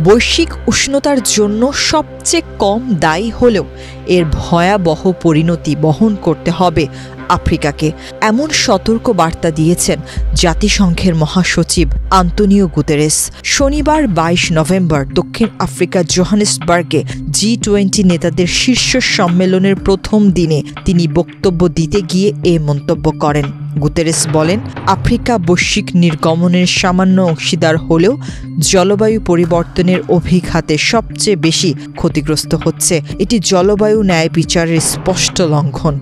বৈশ্বিক উষ্ণতার জন্য সবচেয়ে কম দায়ী হলেও এর ভয়াবহ পরিণতি বহন করতে হবে আফ্রিকাকে, এমন সতর্ক বার্তা দিয়েছেন জাতিসংঘের মহাসচিব আন্তোনিও গুতেরেস। শনিবার 22 নভেম্বর দক্ষিণ আফ্রিকার জোহানেসবার্গে G20 নেতাদের শীর্ষ সম্মেলনের প্রথম দিনে তিনি বক্তব্য দিতে গিয়ে এ মন্তব্য করেন। গুতেরেস বলেন, আফ্রিকা বৈশ্বিক নির্গমনের সামান্য অংশীদার হলেও জলবায়ু পরিবর্তনের অভিঘাতে সবচেয়ে বেশি ক্ষতিগ্রস্ত হচ্ছে। এটি জলবায়ু ন্যায় বিচারের স্পষ্ট লঙ্ঘন।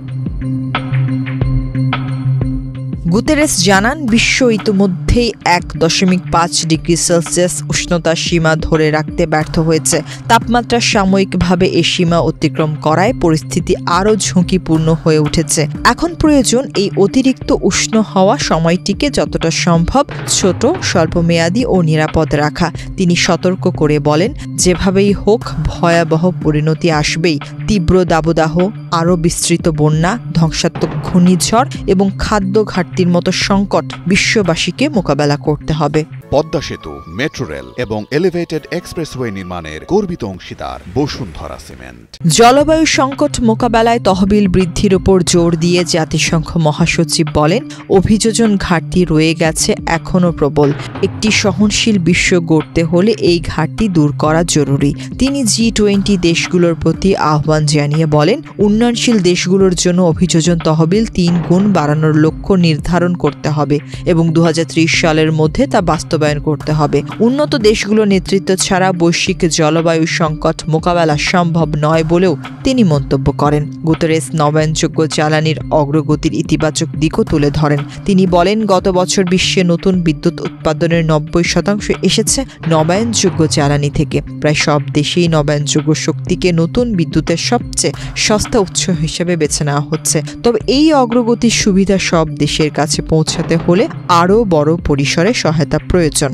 গুতেরেস জানান, বিশ্ব ইতিমধ্যেই 1.5 ডিগ্রি সেলসিয়াস উষ্ণতার সীমা ধরে রাখতে ব্যর্থ হয়েছে। তাপমাত্রা সাময়িকভাবে এই সীমা অতিক্রম করায় পরিস্থিতি আরও ঝুঁকিপূর্ণ হয়ে উঠেছে। এখন প্রয়োজন এই অতিরিক্ত উষ্ণ হওয়া সময়টিকে যতটা সম্ভব ছোট, স্বল্পমেয়াদী ও নিরাপদ রাখা। তিনি সতর্ক করে বলেন, যেভাবেই হোক ভয়াবহ পরিণতি আসবেই। তীব্র দাবদাহ, আরও বিস্তৃত বন্যা, ধ্বংসাত্মক ঘূর্ণিঝড় এবং খাদ্য ঘাটতির মতো সংকট বিশ্ববাসীকে মোকাবেলা করতে হবে। পদ্মা সেতু, মেট্রো রেল এবং এলিভেটেড এক্সপ্রেসওয়ে নির্মাণের গর্বিত অংশীদার বসুন্ধরা সিমেন্ট। জলবায়ু সংকট মোকাবেলায় তহবিল বৃদ্ধির উপর জোর দিয়ে জাতিসংঘ মহাসচিব বলেন, অভিযোজন ঘাটতি রয়ে গেছে এখনও প্রবল। একটি সহনশীল বিশ্ব গড়তে হলে এই ঘাটতি দূর করা জরুরি। তিনি G20 দেশগুলোর প্রতি আহ্বান জানিয়ে বলেন, উন্নয়নশীল দেশগুলোর জন্য অভিযোজন তহবিল 3 গুণ বাড়ানোর লক্ষ্য নির্ধারণ করতে হবে এবং 2030 সালের মধ্যে তা বাস্তবায়ন করতে হবে। উন্নত দেশগুলোর নেতৃত্ব ছাড়া বৈশ্বিক জলবায়ু সংকট মোকাবেলা সম্ভব নয় বলেও তিনি মন্তব্য করেন। গুতেরেস নবায়নযোগ্য জ্বালানির অগ্রগতির ইতিবাচক দিকও তুলে ধরেন। তিনি বলেন, গত বছর বিশ্বে নতুন বিদ্যুৎ উৎপাদনের 90% এসেছে নবায়নযোগ্য জ্বালানি থেকে। প্রায় সব দেশেই নবায়নযোগ্য শক্তিকে নতুন বিদ্যুতের সবচেয়ে সস্তা উৎস হিসেবে বেছে নেওয়া হচ্ছে। তবে এই অগ্রগতির সুবিধা সব দেশের কাছে পৌঁছাতে হলে আরও বড় পরিসরে সহায়তা প্রয়োজন।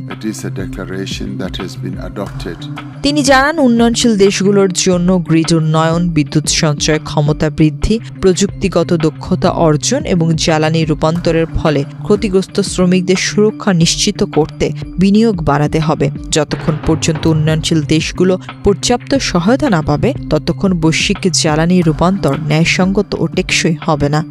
তিনি জানান, উন্নয়নশীল দেশগুলোর জন্য গ্রিড উন্নয়ন, বিদ্যুৎ সঞ্চয় ক্ষমতা বৃদ্ধি, প্রযুক্তিগত দক্ষতা অর্জন এবং জ্বালানি রূপান্তরের ফলে ক্ষতিগ্রস্ত শ্রমিকদের সুরক্ষা নিশ্চিত করতে বিনিয়োগ বাড়াতে হবে। যতক্ষণ পর্যন্ত উন্নয়নশীল দেশগুলো পর্যাপ্ত সহায়তা না পাবে, ততক্ষণ বৈশ্বিক জ্বালানি রূপান্তর ন্যায়সঙ্গত ও টেকসই হবে না।